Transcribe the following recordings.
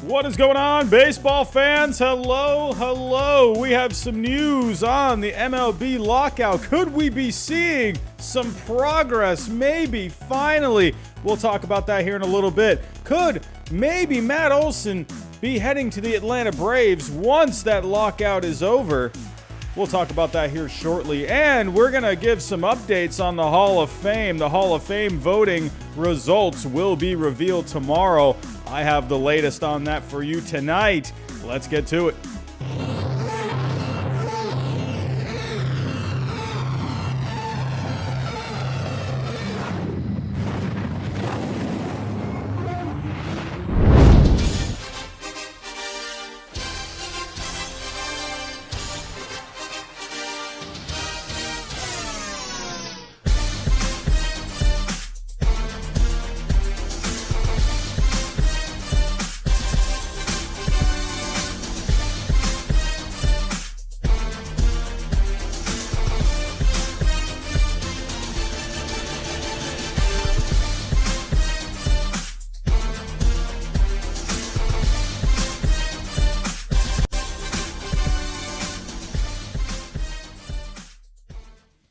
What is going on, baseball fans? Hello, hello. We have some news on the MLB Lockout. Could we be seeing some progress? Maybe, finally. We'll talk about that here in a little bit. Could maybe Matt Olson be heading to the Atlanta Braves once that lockout is over? We'll talk about that here shortly. And we're going to give some updates on the Hall of Fame. The Hall of Fame voting results will be revealed tomorrow. I have the latest on that for you tonight. Let's get to it.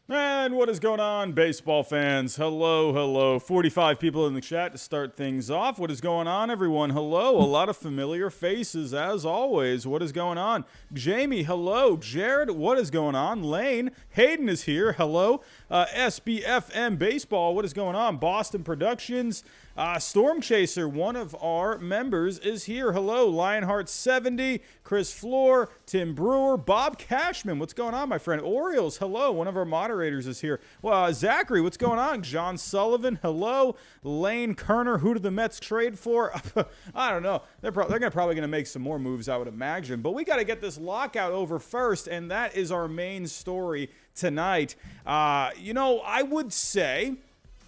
And what is going on, baseball fans? Hello, hello. 45 people in the chat to start things off. What is going on, everyone? Hello. A lot of familiar faces, as always. What is going on? Jamie, hello. Jared, what is going on? Lane, Hayden is here. Hello. SBFM Baseball, what is going on? Boston Productions. Storm Chaser, one of our members, is here. Hello, Lionheart70, Chris Floor, Tim Brewer, Bob Cashman. What's going on, my friend? Orioles, hello. One of our moderators is here. Well, Zachary, what's going on? John Sullivan, hello. Lane Kerner, who did the Mets trade for? I don't know. They're probably going to make some more moves, I would imagine. But we got to get this lockout over first, and that is our main story tonight. I would say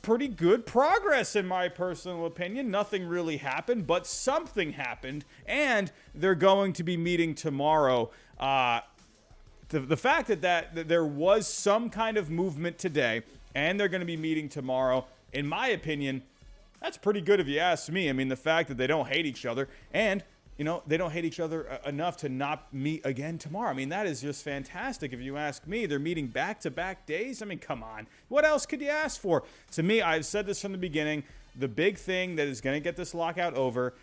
pretty good progress in my personal opinion. Nothing really happened, but something happened, and they're going to be meeting tomorrow. The fact that there was some kind of movement today, and they're going to be meeting tomorrow, in my opinion, that's pretty good if you ask me. I mean, the fact that they don't hate each other, and they don't hate each other enough to not meet again tomorrow. I mean, that is just fantastic if you ask me. They're meeting back-to-back days. I mean, come on. What else could you ask for? To me, I've said this from the beginning, the big thing that is going to get this lockout over,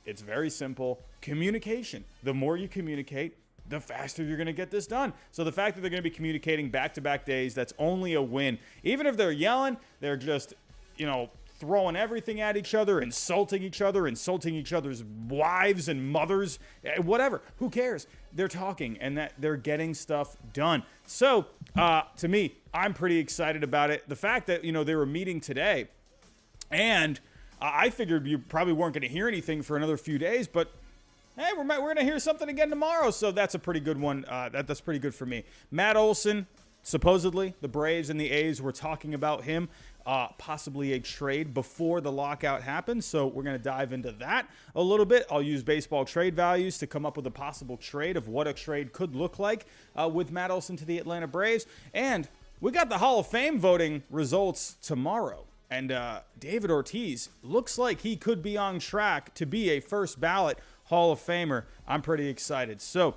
it's very simple, communication. The more you communicate, the faster you're going to get this done. So the fact that they're going to be communicating back-to-back days, that's only a win. Even if they're yelling, they're just, throwing everything at each other, insulting each other's wives and mothers, whatever. Who cares? They're talking, and that they're getting stuff done. So, to me, I'm pretty excited about it. The fact that, they were meeting today, and I figured you probably weren't going to hear anything for another few days, but hey, we're going to hear something again tomorrow, so that's a pretty good one. That's pretty good for me. Matt Olson, supposedly, the Braves and the A's were talking about him. Possibly a trade before the lockout happens. So we're going to dive into that a little bit. I'll use baseball trade values to come up with a possible trade of what a trade could look like with Matt Olson to the Atlanta Braves. And we got the Hall of Fame voting results tomorrow. And David Ortiz looks like he could be on track to be a first ballot Hall of Famer. I'm pretty excited. So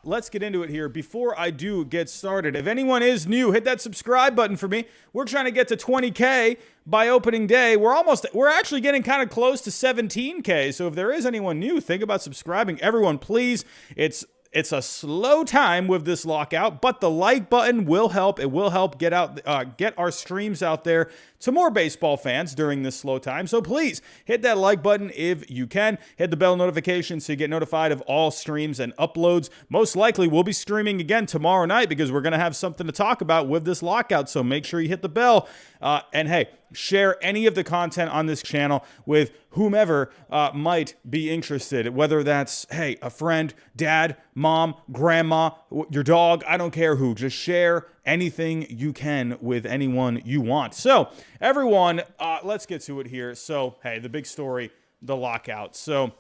let's get into it here. Before I do get started, if anyone is new, hit that subscribe button for me. We're trying to get to 20K by opening day. We're actually getting kind of close to 17K. So if there is anyone new, think about subscribing. Everyone, please. It's a slow time with this lockout, but the like button will help. It will help get our streams out there to more baseball fans during this slow time. So please hit that like button if you can. Hit the bell notification so you get notified of all streams and uploads. Most likely we'll be streaming again tomorrow night because we're going to have something to talk about with this lockout. So make sure you hit the bell. And hey, share any of the content on this channel with whomever might be interested, whether that's, hey, a friend, dad, mom, grandma, your dog, I don't care who. Just share anything you can with anyone you want. So, everyone, let's get to it here. So, hey, the big story, the lockout. So,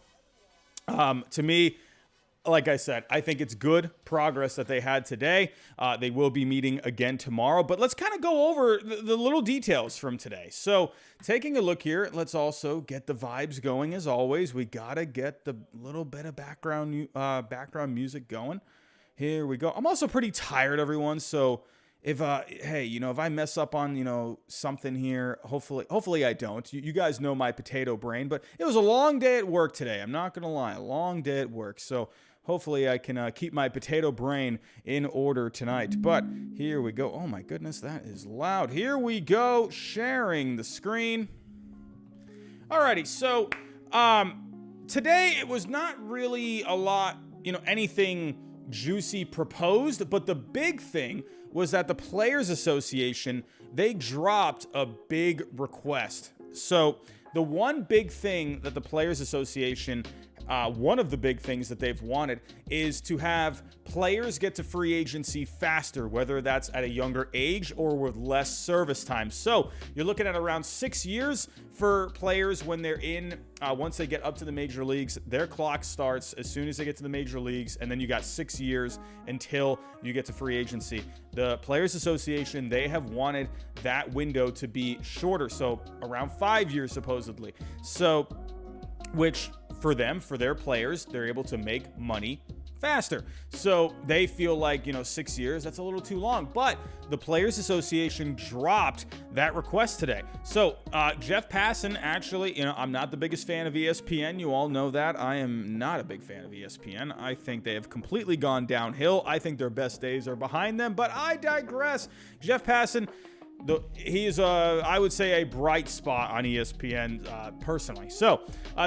to me, like I said, I think it's good progress that they had today. They will be meeting again tomorrow, but let's kind of go over the little details from today. So taking a look here, let's also get the vibes going. As always, we got to get the little bit of background music going. Here we go. I'm also pretty tired, everyone. So if, hey, if I mess up on, something here, hopefully I don't. You guys know my potato brain, but it was a long day at work today. I'm not going to lie, a long day at work. So hopefully I can keep my potato brain in order tonight. But here we go. Oh my goodness, that is loud. Here we go, sharing the screen. Alrighty, so today it was not really a lot, anything juicy proposed, but the big thing was that the Players Association, they dropped a big request. So the one big thing that the Players Association, one of the big things that they've wanted is to have players get to free agency faster, whether that's at a younger age or with less service time. So you're looking at around 6 years for players when they're in, once they get up to the major leagues, their clock starts as soon as they get to the major leagues, and then you got 6 years until you get to free agency. The Players Association, they have wanted that window to be shorter, so around 5 years supposedly. So, which for them, for their players, they're able to make money faster. So they feel like, 6 years, that's a little too long. But the Players Association dropped that request today. So Jeff Passan, actually, I'm not the biggest fan of ESPN. You all know that. I am not a big fan of ESPN. I think they have completely gone downhill. I think their best days are behind them, but I digress. Jeff Passan, he is, I would say, a bright spot on ESPN personally. So,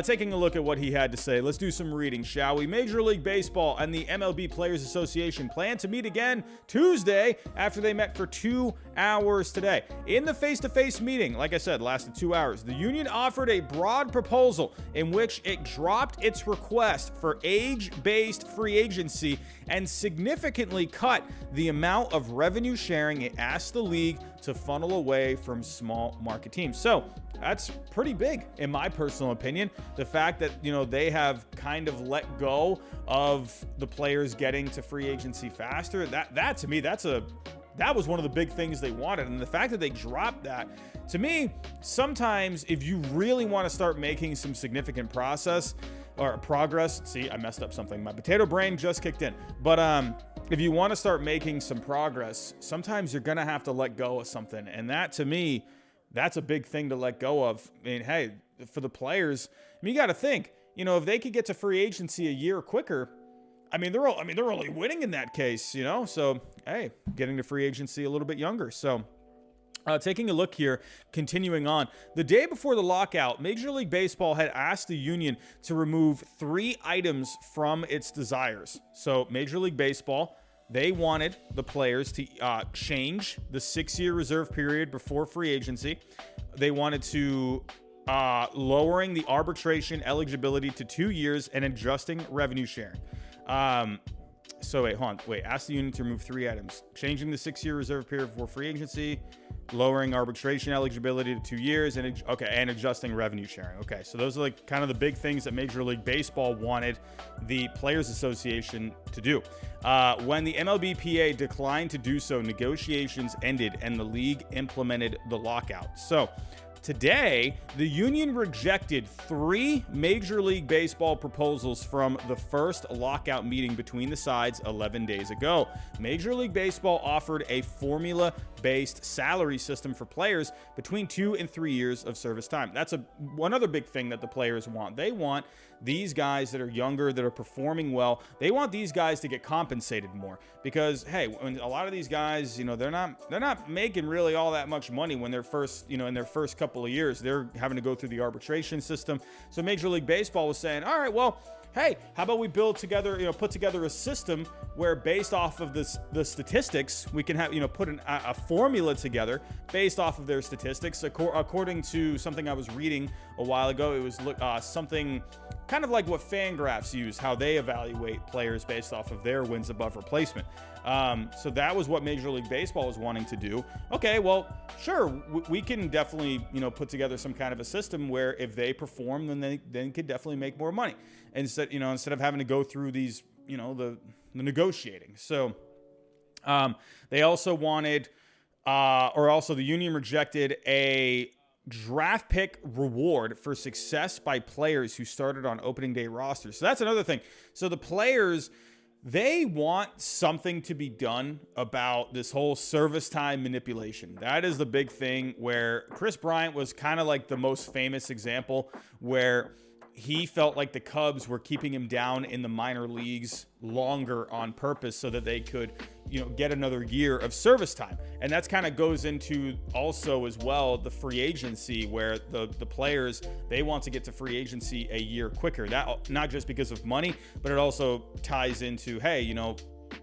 taking a look at what he had to say, let's do some reading, shall we? Major League Baseball and the MLB Players Association plan to meet again Tuesday after they met for 2 hours today. In the face-to-face meeting, like I said, lasted 2 hours, the union offered a broad proposal in which it dropped its request for age-based free agency and significantly cut the amount of revenue sharing it asked the league to funnel away from small market teams. So that's pretty big in my personal opinion. The fact that, they have kind of let go of the players getting to free agency faster, that to me, that was one of the big things they wanted. And the fact that they dropped that, to me, sometimes if you really want to start making some significant progress, see, I messed up something. My potato brain just kicked in. But if you want to start making some progress, sometimes you're going to have to let go of something. And that, to me, that's a big thing to let go of. I mean, hey, for the players, you got to think, if they could get to free agency a year quicker, they're only winning in that case, So, hey, getting to free agency a little bit younger. So, taking a look here, continuing on. The day before the lockout, Major League Baseball had asked the union to remove 3 items from its desires. So, Major League Baseball, they wanted the players to change the 6-year reserve period before free agency. They wanted to lowering the arbitration eligibility to 2 years and adjusting revenue sharing. So ask the union to remove 3 items. Changing the 6-year reserve period before free agency, lowering arbitration eligibility to 2 years, and adjusting revenue sharing. Okay, so those are kind of the big things that Major League Baseball wanted the Players Association to do. When the MLBPA declined to do so, negotiations ended and the league implemented the lockout. So today, the union rejected 3 Major League Baseball proposals from the first lockout meeting between the sides 11 days ago. Major League Baseball offered a formula-based salary system for players between 2 and 3 years of service time. That's one other big thing that the players want. They want these guys that are younger, that are performing well, they want these guys to get compensated more because, hey, when a lot of these guys, they're not making really all that much money when they're first, in their first couple of years. They're having to go through the arbitration system. So Major League Baseball was saying, all right, well, hey, how about we put together a system where based off of the statistics, we can have, put a formula together based off of their statistics. According to something I was reading a while ago, it was something kind of like what Fangraphs use, how they evaluate players based off of their wins above replacement. So that was what Major League Baseball was wanting to do. Okay, well, sure, we can definitely, put together some kind of a system where if they perform, then they could definitely make more money. Instead of having to go through these, the negotiating. So they also wanted, the union rejected a draft pick reward for success by players who started on opening day rosters. So that's another thing. So the players, they want something to be done about this whole service time manipulation. That is the big thing, where Chris Bryant was kind of like the most famous example, where he felt like the Cubs were keeping him down in the minor leagues longer on purpose so that they could, get another year of service time. And that's kind of goes into also as well the free agency, where the players, they want to get to free agency a year quicker. That not just because of money, but it also ties into, hey,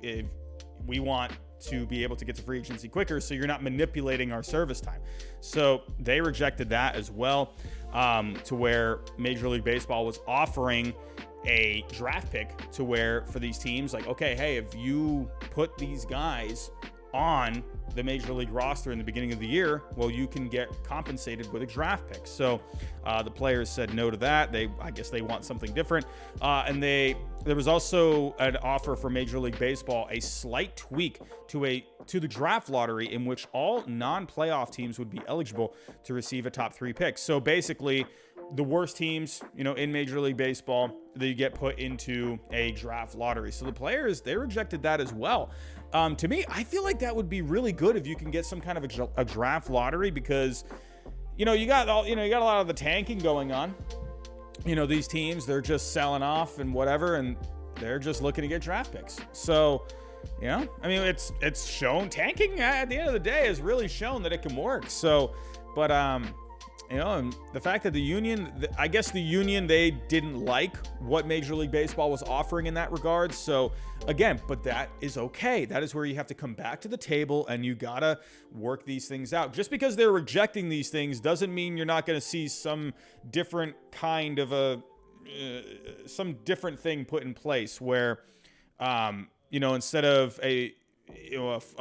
if we want to be able to get to free agency quicker, so you're not manipulating our service time. So they rejected that as well, to where Major League Baseball was offering a draft pick to where for these teams, like, okay, hey, if you put these guys on the Major League roster in the beginning of the year, well, you can get compensated with a draft pick. So the players said no to that. I guess they want something different. And there was also an offer for Major League Baseball, a slight tweak to the draft lottery in which all non-playoff teams would be eligible to receive a top 3 pick. So basically, the worst teams, in Major League Baseball, they get put into a draft lottery. So the players, they rejected that as well. To me, I feel like that would be really good if you can get some kind of a draft lottery, because, you got a lot of the tanking going on. These teams, they're just selling off and whatever, and they're just looking to get draft picks. So, it's shown, tanking at the end of the day has really shown that it can work. So, but, and the fact that the union, they didn't like what Major League Baseball was offering in that regard. So again, but that is okay. That is where you have to come back to the table and you gotta work these things out. Just because they're rejecting these things doesn't mean you're not going to see some different kind of some different thing put in place where, instead of a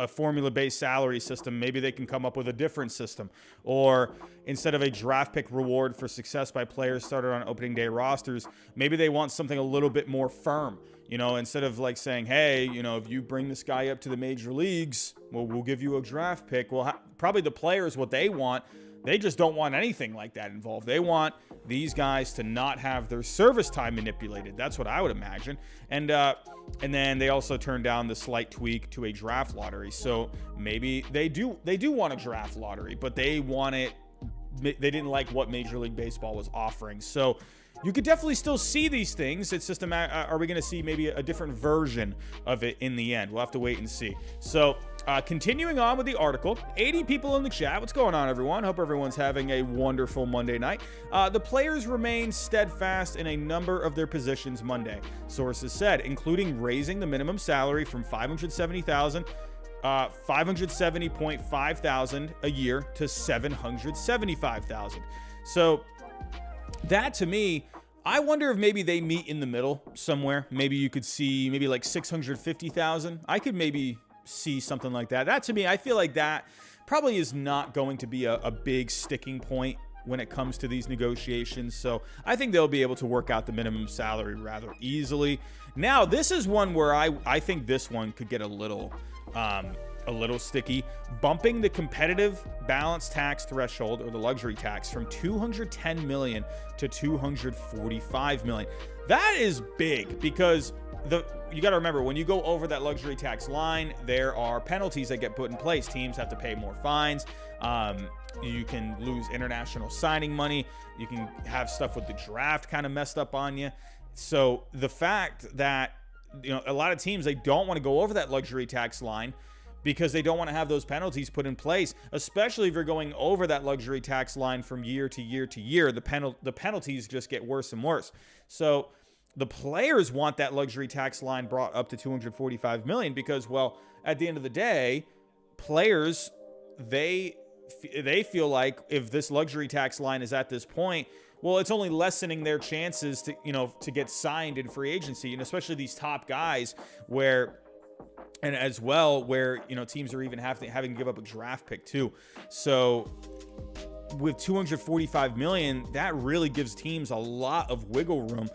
formula-based salary system, maybe they can come up with a different system. Or instead of a draft pick reward for success by players started on opening day rosters, maybe they want something a little bit more firm. Instead of like saying, hey, if you bring this guy up to the major leagues, well, we'll give you a draft pick. Well, probably the players, what they want, they just don't want anything like that involved. They want these guys to not have their service time manipulated. That's what I would imagine. And then they also turned down the slight tweak to a draft lottery. So maybe they do want a draft lottery, but they didn't like what Major League Baseball was offering. So you could definitely still see these things. It's just are we going to see maybe a different version of it in the end? We'll have to wait and see. So continuing on with the article, 80 people in the chat. What's going on, everyone? Hope everyone's having a wonderful Monday night. The players remain steadfast in a number of their positions Monday, sources said, including raising the minimum salary from $570.5 thousand a year to $775,000. So that, to me, I wonder if maybe they meet in the middle somewhere. Maybe you could see maybe like 650,000. I could maybe see something like that. That, to me, I feel like that probably is not going to be a big sticking point when it comes to these negotiations. So I think they'll be able to work out the minimum salary rather easily. Now, this is one where I think this one could get a little sticky. Bumping the competitive balance tax threshold, or the luxury tax, from $210 million to $245 million. That is big, because you got to remember, when you go over that luxury tax line, there are penalties that get put in place. Teams have to pay more fines. You can lose international signing money. You can have stuff with the draft kind of messed up on you. So the fact that, a lot of teams, they don't want to go over that luxury tax line because they don't want to have those penalties put in place, especially if you're going over that luxury tax line from year to year to year. The penalties just get worse and worse. So the players want that luxury tax line brought up to $245 million because, well, at the end of the day, players, they feel like if this luxury tax line is at this point, well, it's only lessening their chances to get signed in free agency, and especially these top guys where teams are even having to give up a draft pick too. So with $245 million, that really gives teams a lot of wiggle room.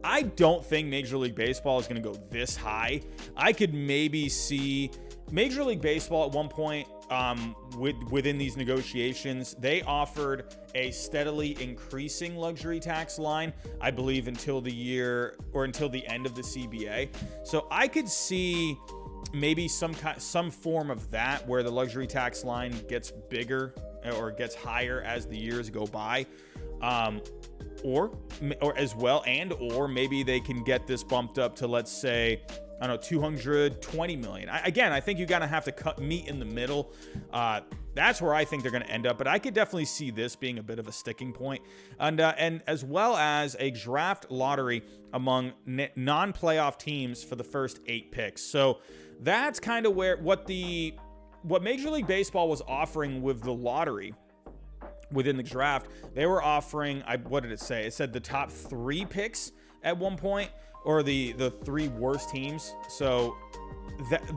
I don't think Major League Baseball is going to go this high. I could maybe see Major League Baseball at one point within these negotiations, they offered a steadily increasing luxury tax line, I believe, until the end of the CBA. So I could see maybe some form of that where the luxury tax line gets bigger or gets higher as the years go by, or as well, and or maybe they can get this bumped up to, let's say, I don't know, $220 million. I think you gotta have to meet in the middle. That's where I think they're going to end up, but I could definitely see this being a bit of a sticking point, and as well as a draft lottery among non-playoff teams for the first 8 picks. So that's kind of what Major League Baseball was offering with the lottery within the draft. They were offering, what did it say? It said the top 3 picks at one point, or the 3 worst teams. So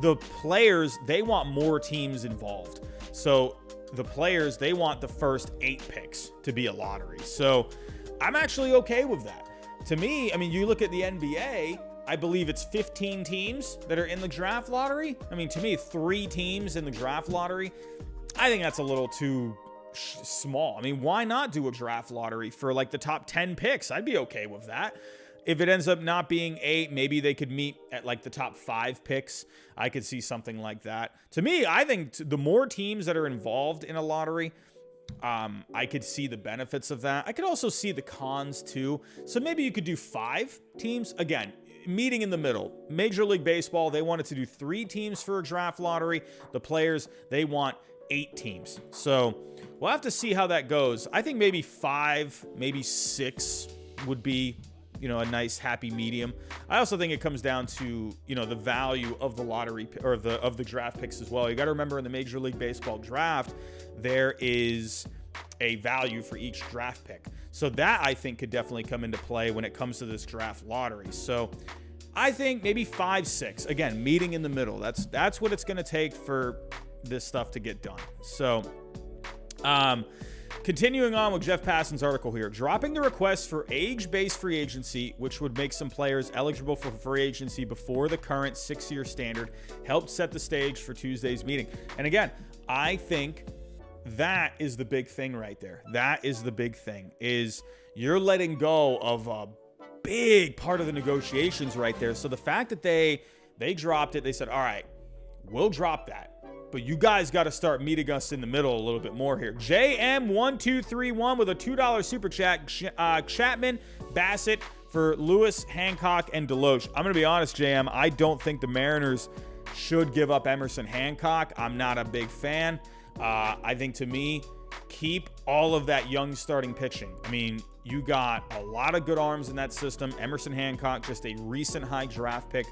the players, they want more teams involved. So the players, they want the first 8 picks to be a lottery. So I'm actually okay with that. To me, I mean, you look at the NBA, I believe it's 15 teams that are in the draft lottery. I mean, to me, 3 teams in the draft lottery, I think that's a little too small. I mean, why not do a draft lottery for like the top 10 picks? I'd be okay with that. If it ends up not being 8, maybe they could meet at like the top 5 picks. I could see something like that. To me, I think the more teams that are involved in a lottery, I could see the benefits of that. I could also see the cons too. So maybe you could do 5 teams. Again, meeting in the middle. Major League Baseball, they wanted to do 3 teams for a draft lottery. The players, they want 8 teams. So we'll have to see how that goes. I think maybe 5, maybe 6 would be, a nice happy medium. I also think it comes down to, the value of the lottery or of the draft picks as well. You got to remember in the Major League Baseball draft, there is a value for each draft pick. So that I think could definitely come into play when it comes to this draft lottery. So I think maybe 5, 6, again, meeting in the middle. That's what it's going to take for this stuff to get done. So, continuing on with Jeff Passan's article here, dropping the request for age-based free agency, which would make some players eligible for free agency before the current 6-year standard, helped set the stage for Tuesday's meeting. And again, I think that is the big thing right there. That is the big thing, is you're letting go of a big part of the negotiations right there. So the fact that they dropped it, they said, all right, we'll drop that, but you guys got to start meeting us in the middle a little bit more here. JM1231 with a $2 super chat. Chapman, Bassett for Lewis, Hancock, and Deloach. I'm going to be honest, JM, I don't think the Mariners should give up Emerson Hancock. I'm not a big fan. I think, to me, keep all of that young starting pitching. I mean, you got a lot of good arms in that system. Emerson Hancock, just a recent high draft pick.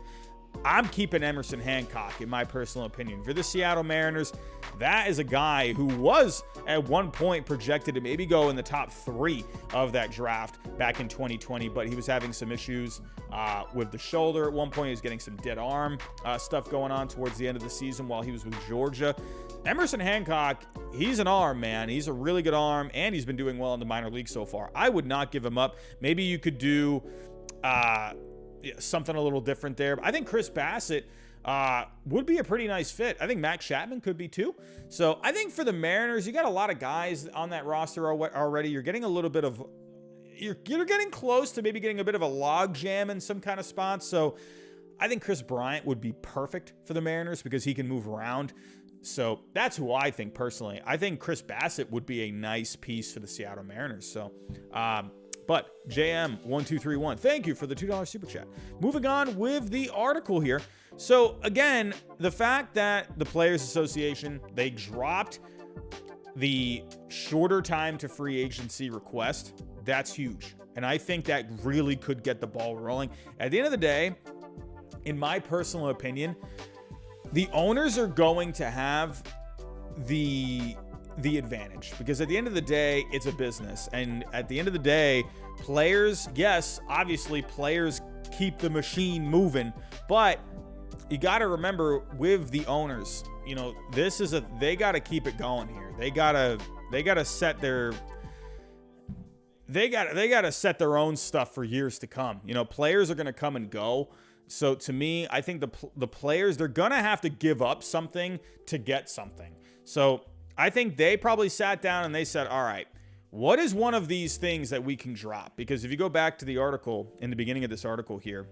I'm keeping Emerson Hancock, in my personal opinion. For the Seattle Mariners, that is a guy who was at one point projected to maybe go in the top 3 of that draft back in 2020, but he was having some issues with the shoulder at one point. He was getting some dead arm stuff going on towards the end of the season while he was with Georgia. Emerson Hancock, he's an arm, man. He's a really good arm, and he's been doing well in the minor league so far. I would not give him up. Maybe you could do something a little different there. But I think Chris Bassett would be a pretty nice fit. I think Max Chapman could be too. So I think for the Mariners, you got a lot of guys on that roster already. You're getting a little bit of, you're getting close to maybe getting a bit of a log jam in some kind of spots. So I think Chris Bryant would be perfect for the Mariners because he can move around. So that's who I think personally. I think Chris Bassett would be a nice piece for the Seattle Mariners. So, but JM1231, thank you for the $2 super chat. Moving on with the article here. So again, the fact that the Players Association, they dropped the shorter time to free agency request, that's huge. And I think that really could get the ball rolling. At the end of the day, in my personal opinion, the owners are going to have the advantage, because at the end of the day, it's a business. And at the end of the day, players, yes, obviously players keep the machine moving, but you got to remember with the owners, they got to keep it going here. They got they got to set their own stuff for years to come. You know, players are going to come and go. So to me, I think the players, they're going to have to give up something to get something. So I think they probably sat down and they said, all right, what is one of these things that we can drop? Because if you go back to the article, in the beginning of this article here,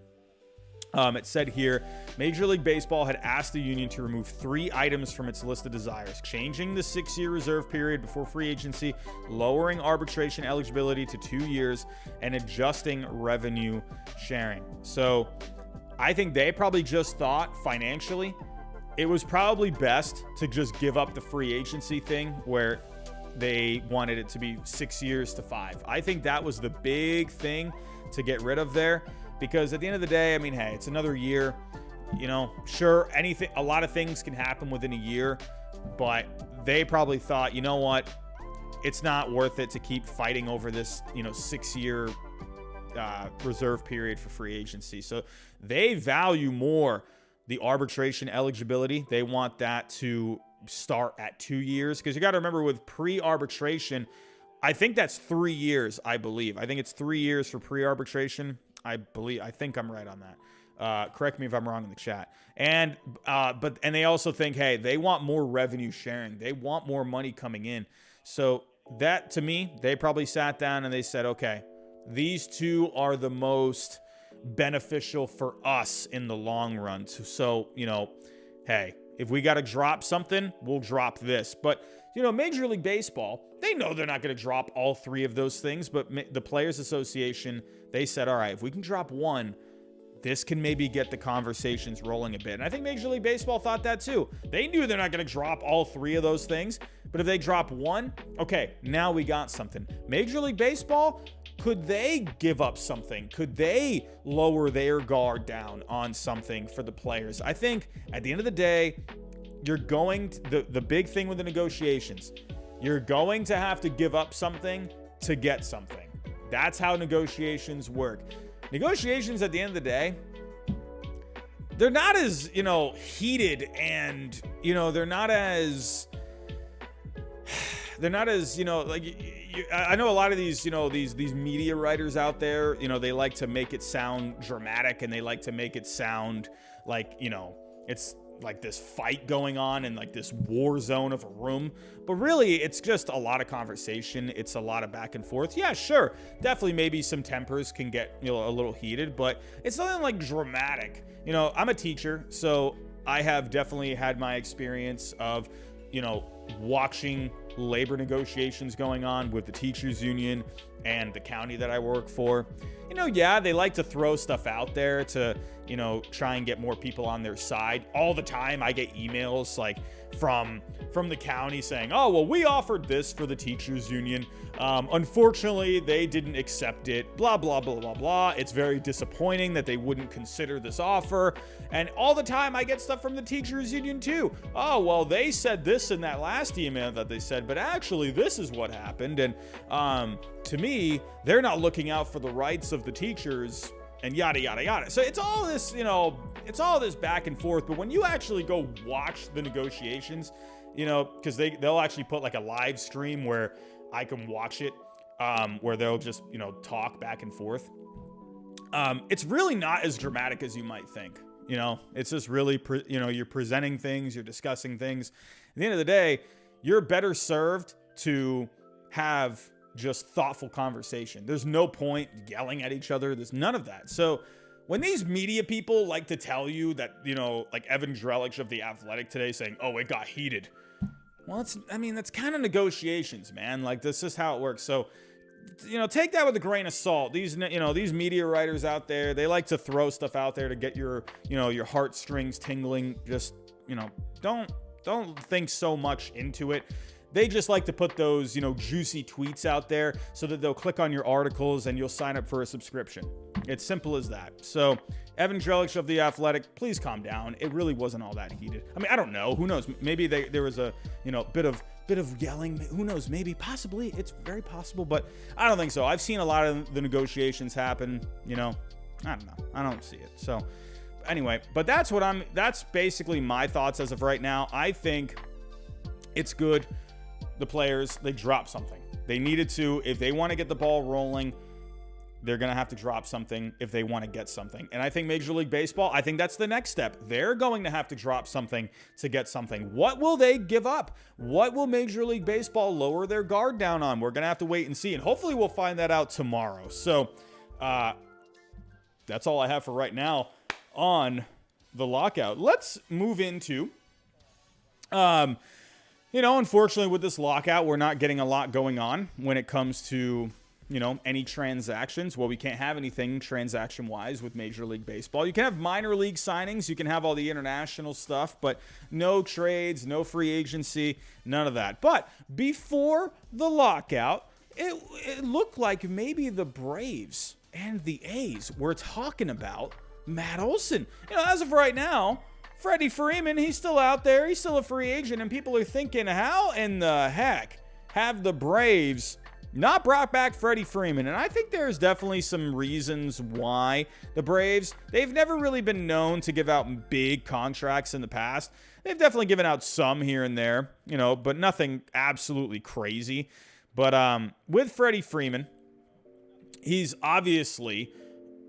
it said here, Major League Baseball had asked the union to remove 3 items from its list of desires: changing the 6-year reserve period before free agency, lowering arbitration eligibility to 2 years, and adjusting revenue sharing. So I think they probably just thought financially it was probably best to just give up the free agency thing where they wanted it to be 6 years to 5. I think that was the big thing to get rid of there, because at the end of the day, I mean, hey, it's another year. You know, sure, a lot of things can happen within a year, but they probably thought, you know what, it's not worth it to keep fighting over this, 6-year reserve period for free agency. So they value more the arbitration eligibility. They want that to start at 2 years, because you got to remember, with pre-arbitration, I think that's 3 years. I think it's 3 years for pre-arbitration. I think I'm right on that. Correct me if I'm wrong in the chat. And they also think, hey, they want more revenue sharing. They want more money coming in. So that, to me, they probably sat down and they said, okay, these two are the most beneficial for us in the long run. So, hey, if we got to drop something, we'll drop this. But, Major League Baseball, they know they're not going to drop all 3 of those things. But the Players Association, they said, all right, if we can drop one, this can maybe get the conversations rolling a bit. And I think Major League Baseball thought that too. They knew they're not going to drop all 3 of those things. But if they drop one, okay, now we got something. Major League Baseball, could they give up something? Could they lower their guard down on something for the players? I think at the end of the day, you're going to, the big thing with the negotiations, you're going to have to give up something to get something. That's how negotiations work. Negotiations at the end of the day, they're not as, heated, and, they're not as, I know a lot of these, these media writers out there, they like to make it sound dramatic, and they like to make it sound like, it's like this fight going on in like this war zone of a room. But really, it's just a lot of conversation. It's a lot of back and forth. Yeah, sure. Definitely maybe some tempers can get, a little heated, but it's nothing like dramatic. I'm a teacher, so I have definitely had my experience of, watching labor negotiations going on with the teachers union and the county that I work for. Yeah, they like to throw stuff out there to, try and get more people on their side. All the time I get emails like from the county saying, oh, well, we offered this for the teachers union. Unfortunately, they didn't accept it, blah, blah, blah, blah, blah. It's very disappointing that they wouldn't consider this offer. And all the time I get stuff from the teachers union too. Oh, well, they said this in that last email that they said, but actually this is what happened. And to me, they're not looking out for the rights of the teachers, and yada, yada, yada. So it's all this, it's all this back and forth. But when you actually go watch the negotiations, because they'll actually put like a live stream where I can watch it, where they'll just, talk back and forth. It's really not as dramatic as you might think. It's just really, you're presenting things, you're discussing things. At the end of the day, you're better served to have just thoughtful conversation. There's no point yelling at each other. There's none of that. So when these media people like to tell you that, like Evan Drellich of The Athletic today saying, oh, it got heated. Well, that's kind of negotiations, man. Like, that's just how it works. So, take that with a grain of salt. These media writers out there, they like to throw stuff out there to get your, your heartstrings tingling. Just, don't think so much into it. They just like to put those, juicy tweets out there so that they'll click on your articles and you'll sign up for a subscription. It's simple as that. So, Evan Drellich of The Athletic, please calm down. It really wasn't all that heated. I mean, I don't know. Who knows? Maybe there was a, bit of yelling. Who knows? Maybe, possibly. It's very possible, but I don't think so. I've seen a lot of the negotiations happen. I don't know. I don't see it. So, anyway, but that's basically my thoughts as of right now. I think it's good. the players, they drop something. They needed to, if they want to get the ball rolling, they're going to have to drop something if they want to get something. And I think Major League Baseball, I think that's the next step. They're going to have to drop something to get something. What will they give up? What will Major League Baseball lower their guard down on? We're going to have to wait and see. And hopefully we'll find that out tomorrow. So that's all I have for right now on the lockout. Let's move into, unfortunately with this lockout, we're not getting a lot going on when it comes to, any transactions. Well, we can't have anything transaction-wise with Major League Baseball. You can have minor league signings. You can have all the international stuff, but no trades, no free agency, none of that. But before the lockout, it looked like maybe the Braves and the A's were talking about Matt Olson. As of right now, Freddie Freeman, he's still out there. He's still a free agent, and people are thinking, how in the heck have the Braves not brought back Freddie Freeman? And I think there's definitely some reasons why the Braves, they've never really been known to give out big contracts in the past. They've definitely given out some here and there, but nothing absolutely crazy. But with Freddie Freeman, he's obviously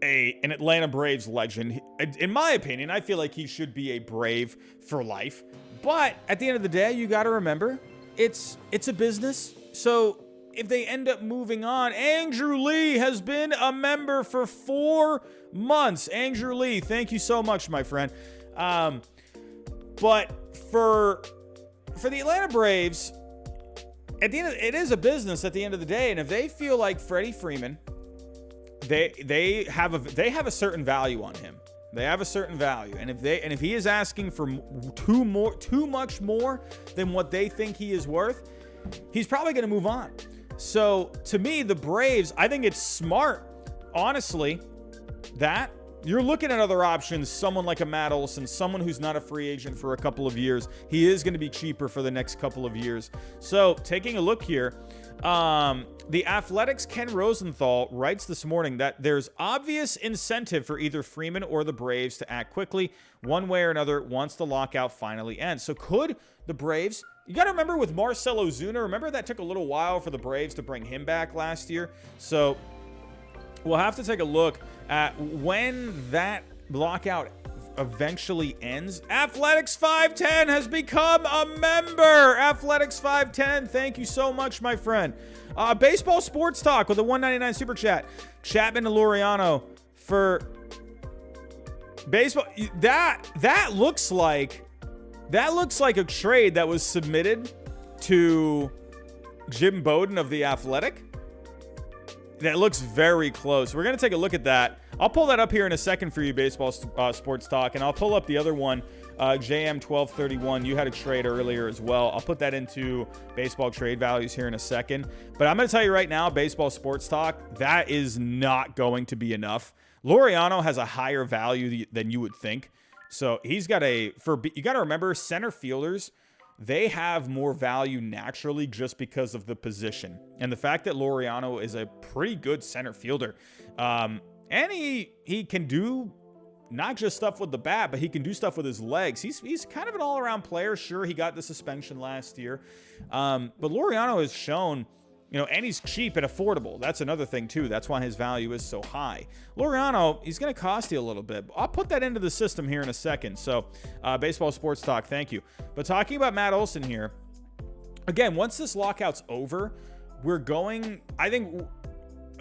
an Atlanta Braves legend. In my opinion, I feel like he should be a Brave for life. But at the end of the day, you got to remember, it's a business. So if they end up moving on, Andrew Lee has been a member for 4 months. Andrew Lee, thank you so much, my friend. But for the Atlanta Braves, it is a business at the end of the day. And if they feel like Freddie Freeman, they have a certain value on him. They have a certain value, and if he is asking for too much more than what they think he is worth, he's probably going to move on. So to me, the Braves, I think it's smart, honestly, that you're looking at other options. Someone like a Matt Olson, someone who's not a free agent for a couple of years. He is going to be cheaper for the next couple of years. So taking a look here, the Athletic's Ken Rosenthal writes this morning that there's obvious incentive for either Freeman or the Braves to act quickly one way or another once the lockout finally ends. So could the Braves, you got to remember with Marcell Ozuna, remember that took a little while for the Braves to bring him back last year. So we'll have to take a look at when that lockout eventually ends. Athletics 510 has become a member. Athletics 510, thank you so much, my friend. Baseball Sports Talk with a $1.99 super chat. Chapman to Laureano for baseball. That looks like a trade that was submitted to Jim Bowden of The Athletic. That looks very close. We're going to take a look at that. I'll pull that up here in a second for you, Baseball Sports Talk, and I'll pull up the other one, JM1231. You had a trade earlier as well. I'll put that into baseball trade values here in a second. But I'm going to tell you right now, Baseball Sports Talk, that is not going to be enough. Laureano has a higher value than you would think. So he's got you got to remember, center fielders, they have more value naturally just because of the position. And the fact that Laureano is a pretty good center fielder. And he can do not just stuff with the bat, but he can do stuff with his legs. He's kind of an all-around player. Sure, he got the suspension last year. But Laureano has shown, and he's cheap and affordable. That's another thing, too. That's why his value is so high. Laureano, he's going to cost you a little bit. I'll put that into the system here in a second. So, Baseball Sports Talk, thank you. But talking about Matt Olson here, again, once this lockout's over, we're going, I think,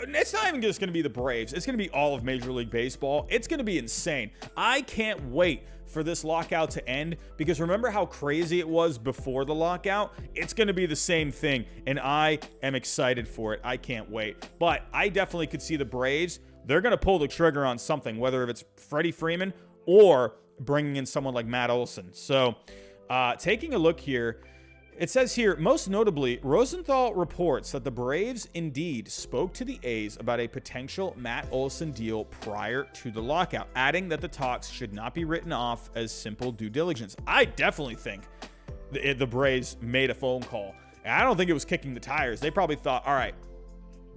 it's not even just going to be the Braves. It's going to be all of Major League Baseball. It's going to be insane. I can't wait for this lockout to end, because remember how crazy it was before the lockout? It's going to be the same thing, and I am excited for it. I can't wait. But I definitely could see the Braves, they're going to pull the trigger on something, whether it's Freddie Freeman or bringing in someone like Matt Olson. So taking a look here, it says here, most notably, Rosenthal reports that the Braves indeed spoke to the A's about a potential Matt Olson deal prior to the lockout, adding that the talks should not be written off as simple due diligence. I definitely think the Braves made a phone call. And I don't think it was kicking the tires. They probably thought, all right,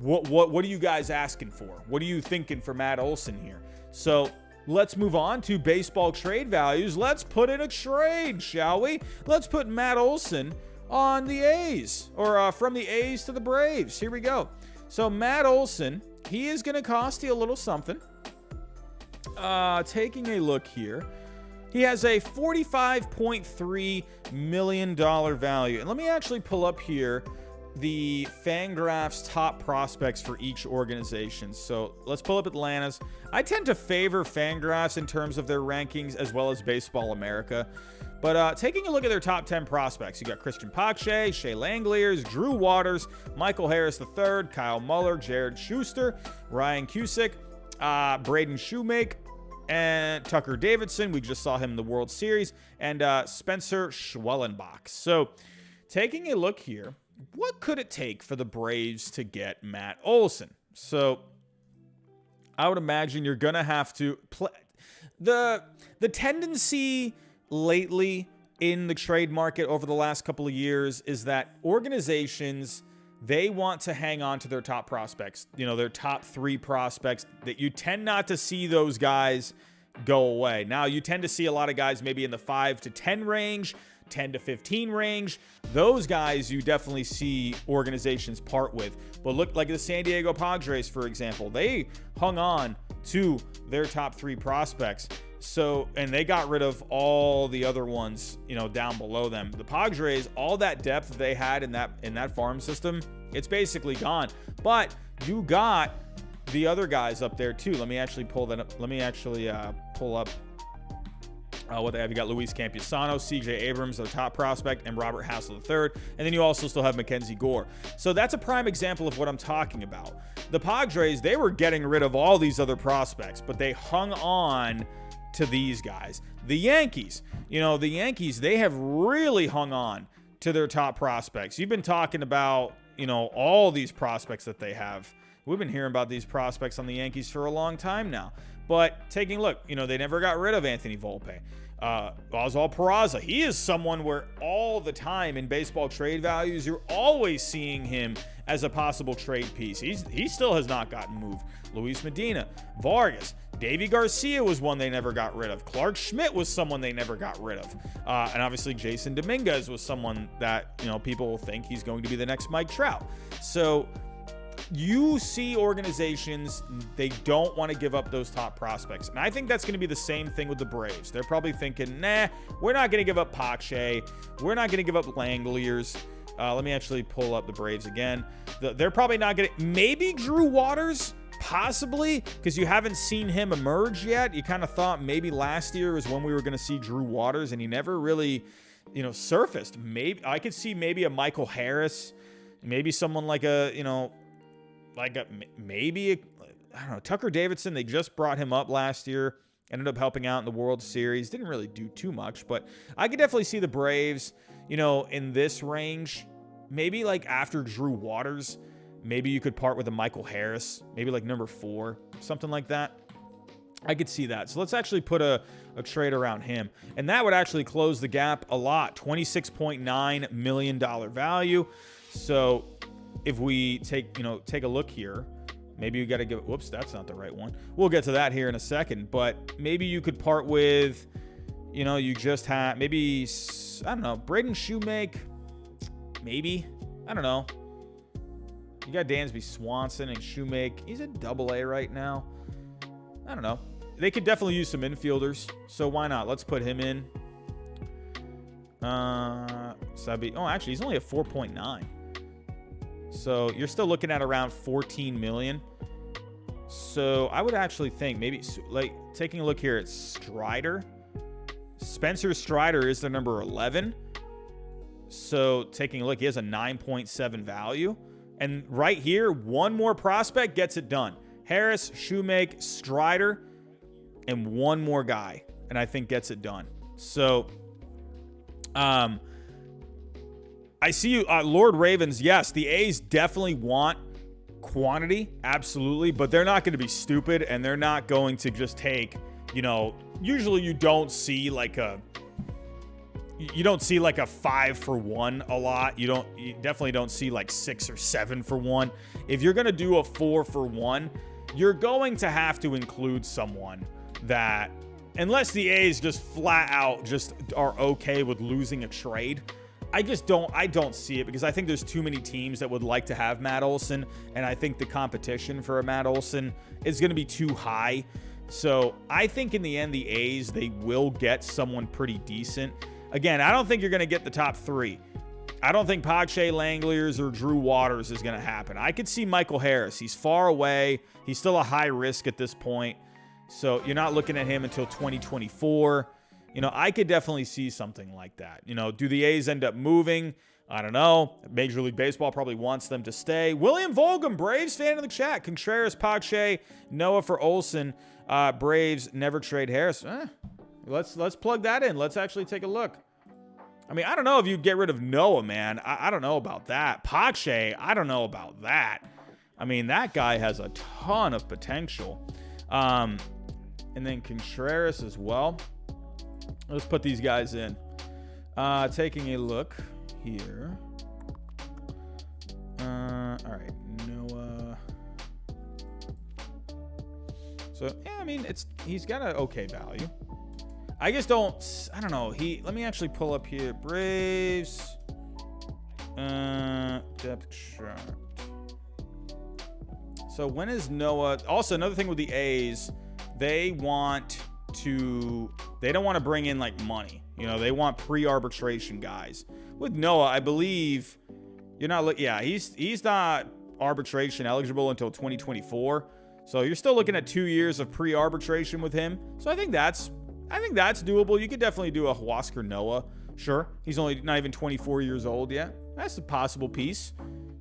what are you guys asking for? What are you thinking for Matt Olson here? So let's move on to baseball trade values. Let's put in a trade, shall we? Let's put Matt Olson on the A's, or from the A's to the Braves. Here we go. So Matt Olson, he is going to cost you a little something. Taking a look here, he has a $45.3 million value. And let me actually pull up here the Fangraphs top prospects for each organization. So let's pull up Atlanta's. I tend to favor Fangraphs in terms of their rankings as well as Baseball America. But taking a look at their top 10 prospects, you got Christian Pache, Shea Langeliers, Drew Waters, Michael Harris III, Kyle Muller, Jared Schuster, Ryan Cusick, Braden Shoemake, and Tucker Davidson. We just saw him in the World Series, and Spencer Schwellenbach. So taking a look here, what could it take for the Braves to get Matt Olson? So I would imagine you're going to have to play. The tendency lately in the trade market over the last couple of years is that organizations, they want to hang on to their top prospects, their top 3 prospects, that you tend not to see those guys go away. Now, you tend to see a lot of guys maybe in the 5 to 10 range, 10 to 15 range. Those guys you definitely see organizations part with. But look, like the San Diego Padres, for example, they hung on to their top 3 prospects. So, and they got rid of all the other ones, down below them. The Padres, all that depth that they had in that farm system, it's basically gone. But you got the other guys up there too. Let me actually pull that up. Let me actually pull up what they have. You got Luis Campusano, CJ Abrams, the top prospect, and Robert Hassel III. And then you also still have Mackenzie Gore. So that's a prime example of what I'm talking about. The Padres, they were getting rid of all these other prospects, but they hung on to these guys. The Yankees, they have really hung on to their top prospects. You've been talking about, all these prospects that they have. We've been hearing about these prospects on the Yankees for a long time now. But taking a look, they never got rid of Anthony Volpe. Oswald Peraza, he is someone where all the time in baseball trade values, you're always seeing him as a possible trade piece. He still has not gotten moved. Luis Medina, Vargas, Davy Garcia was one they never got rid of. Clark Schmidt was someone they never got rid of. And obviously Jason Dominguez was someone that, people think he's going to be the next Mike Trout. So you see organizations, they don't want to give up those top prospects. And I think that's going to be the same thing with the Braves. They're probably thinking, nah, we're not going to give up Pache. We're not going to give up Langeliers. Let me actually pull up the Braves again. They're probably not going to, maybe Drew Waters, possibly, because you haven't seen him emerge yet. You kind of thought maybe last year was when we were going to see Drew Waters, and he never really, surfaced. Maybe I could see maybe a Michael Harris, maybe someone like I don't know, Tucker Davidson. They just brought him up last year, ended up helping out in the World Series. Didn't really do too much, but I could definitely see the Braves, in this range. Maybe like after Drew Waters, maybe you could part with a Michael Harris, maybe like number 4, something like that. I could see that. So let's actually put a trade around him. And that would actually close the gap a lot. $26.9 million value. So if we take a look here, maybe you got to give, whoops, that's not the right one. We'll get to that here in a second, but maybe you could part with, you just have maybe, I don't know, Braden Shoemake, maybe, I don't know. You got Dansby Swanson and Shoemake. He's a AA right now. I don't know. They could definitely use some infielders, so why not? Let's put him in. Actually, he's only a 4.9. So you're still looking at around 14 million. So I would actually think maybe, like, taking a look here at Strider. Spencer Strider is the number 11. So taking a look, he has a 9.7 value. And right here, one more prospect gets it done. Harris, Shoemake, Strider, and one more guy, and I think gets it done. So, I see you, Lord Ravens. Yes, the A's definitely want quantity, absolutely, but they're not going to be stupid, and they're not going to just take, usually you don't see like a 5 for 1 a lot. You definitely don't see like 6 or 7 for 1. If you're going to do a 4 for 1, you're going to have to include someone that, unless the A's just flat out just are okay with losing a trade, I don't see it, because I think there's too many teams that would like to have Matt Olson, and I think the competition for a Matt Olson is going to be too high. So I think in the end, the A's, they will get someone pretty decent. Again, I don't think you're going to get the top 3. I don't think Pache Langeliers or Drew Waters is going to happen. I could see Michael Harris. He's far away. He's still a high risk at this point. So you're not looking at him until 2024. I could definitely see something like that. Do the A's end up moving? I don't know. Major League Baseball probably wants them to stay. William Volgum, Braves fan in the chat. Contreras, Pache, Noah for Olson. Braves never trade Harris. Let's plug that in. Let's actually take a look. I mean, I don't know if you get rid of Noah, man. I don't know about that. Pache, I don't know about that. I mean, that guy has a ton of potential. And then Contreras as well. Let's put these guys in. Taking a look here. All right, Noah. So, yeah, I mean, he's got an okay value. I just don't know. Let me actually pull up here. Braves. Depth chart. So when is Noah? Also, another thing with the A's, they don't want to bring in like money. They want pre-arbitration guys. With Noah, I believe you're not. Yeah, he's not arbitration eligible until 2024. So you're still looking at 2 years of pre-arbitration with him. So I think that's doable. You could definitely do a Huascar Noah. Sure, he's only not even 24 years old yet. That's a possible piece.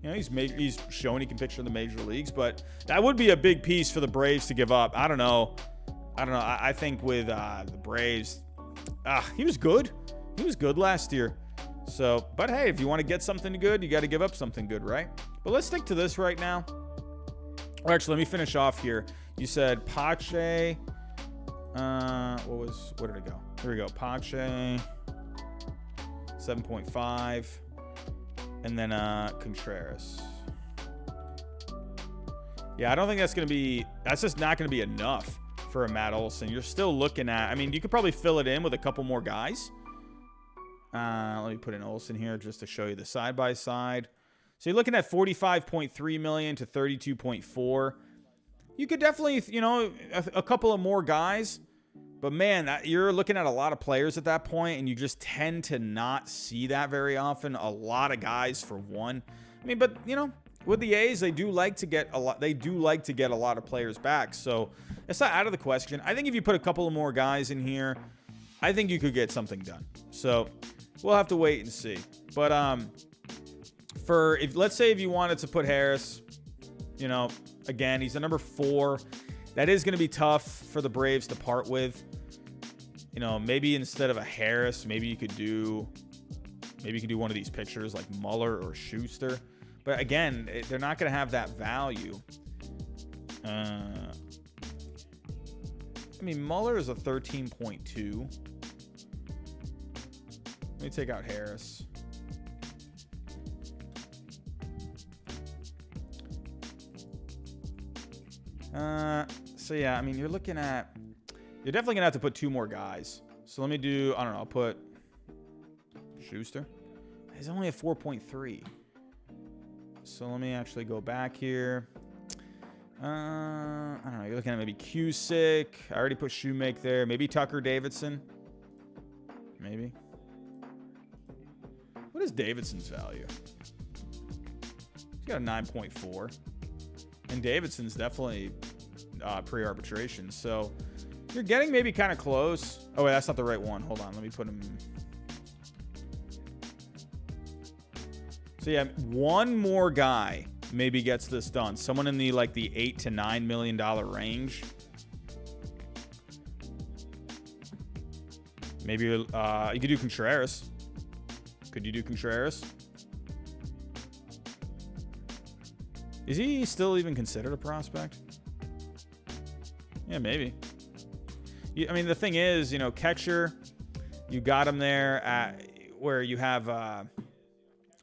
He's shown he can pitch in the major leagues, but that would be a big piece for the Braves to give up. I don't know. I think with the Braves, he was good. He was good last year. So, but hey, if you want to get something good, you got to give up something good, right? But let's stick to this right now. Or actually, let me finish off here. You said Pache. Where did it go? Here we go. Pache. 7.5. And then Contreras. Yeah, I don't think that's just not going to be enough for a Matt Olson. You're still looking at, I mean, you could probably fill it in with a couple more guys. Let me put in Olson here just to show you the side-by-side. So you're looking at 45.3 million to 32.4. You could definitely, a couple of more guys. But man, you're looking at a lot of players at that point, and you just tend to not see that very often. A lot of guys for one. I mean, but with the A's, they do like to get a lot. They do like to get a lot of players back. So it's not out of the question. I think if you put a couple of more guys in here, I think you could get something done. So we'll have to wait and see. But let's say if you wanted to put Harris, again, he's the number 4. That is going to be tough for the Braves to part with. Maybe instead of a Harris, maybe you could do one of these pitchers like Muller or Schuster. But again, they're not going to have that value. I mean, Muller is a 13.2. Let me take out Harris. So yeah, I mean, you're definitely gonna have to put 2 more guys. So let me do, I don't know, I'll put Schuster. He's only at 4.3. So let me actually go back here. I don't know, you're looking at maybe Cusick. I already put Shoemake there. Maybe Tucker Davidson. Maybe. What is Davidson's value? He's got a 9.4. And Davidson's definitely pre-arbitration. So you're getting maybe kind of close. Oh, wait, that's not the right one. Hold on. Let me put him. So yeah, one more guy maybe gets this done. Someone in the $8 to $9 million range. Maybe you could do Contreras. Could you do Contreras? Is he still even considered a prospect? Yeah, maybe. I mean, the thing is, catcher, you got him there at where you have,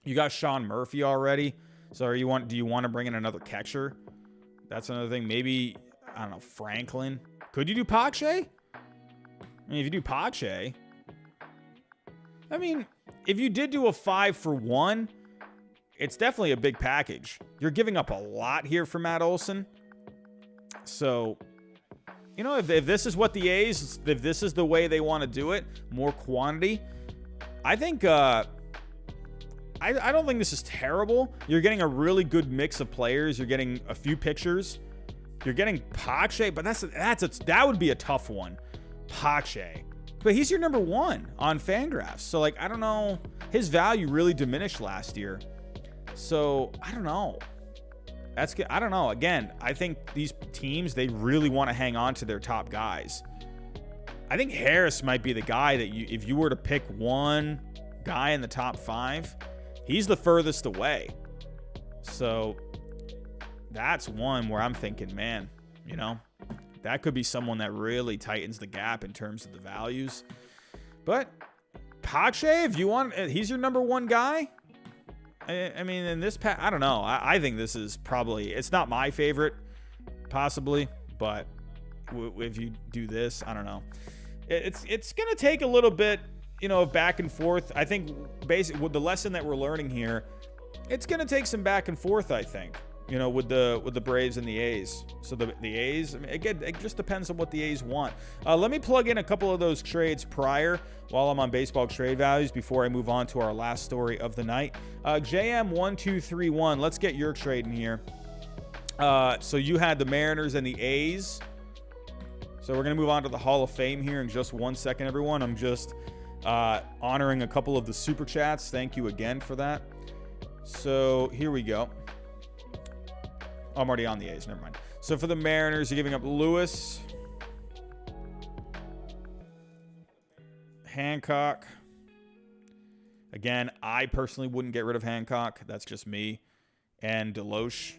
you got Sean Murphy already. So do you want to bring in another catcher? That's another thing. Maybe, I don't know, Franklin. Could you do Pache? I mean, if you do Pache, I mean, if you did do a 5-for-1, it's definitely a big package. You're giving up a lot here for Matt Olson. So, you know, if this is what the A's, if this is the way they want to do it, more quantity, I think, I don't think this is terrible. You're getting a really good mix of players. You're getting a few pitchers. You're getting Pache, but that would be a tough one. Pache. But he's your number 1 on Fangraphs. So, like, I don't know. His value really diminished last year. So, I don't know. That's good. I don't know. Again, I think these teams, they really want to hang on to their top guys. I think Harris might be the guy that if you were to pick one guy in the top 5, he's the furthest away. So that's one where I'm thinking, man, you know, that could be someone that really tightens the gap in terms of the values. But Pache, if you want, he's your number 1 guy. I mean, in this I don't know. I think this is probably, it's not my favorite, possibly, but if you do this, I don't know. It's going to take a little bit, you know, of back and forth. I think basically with the lesson that we're learning here, it's going to take some back and forth, I think, you know, with the Braves and the A's. So the A's, I mean, again, it just depends on what the A's want. Let me plug in a couple of those trades prior while I'm on baseball trade values before I move on to our last story of the night. JM1231, let's get your trade in here. So you had the Mariners and the A's. So we're going to move on to the Hall of Fame here in just 1 second, everyone. I'm just honoring a couple of the super chats. Thank you again for that. So here we go. I'm already on the A's. Never mind. So for the Mariners, you're giving up Lewis, Hancock. Again, I personally wouldn't get rid of Hancock. That's just me. And Deloche.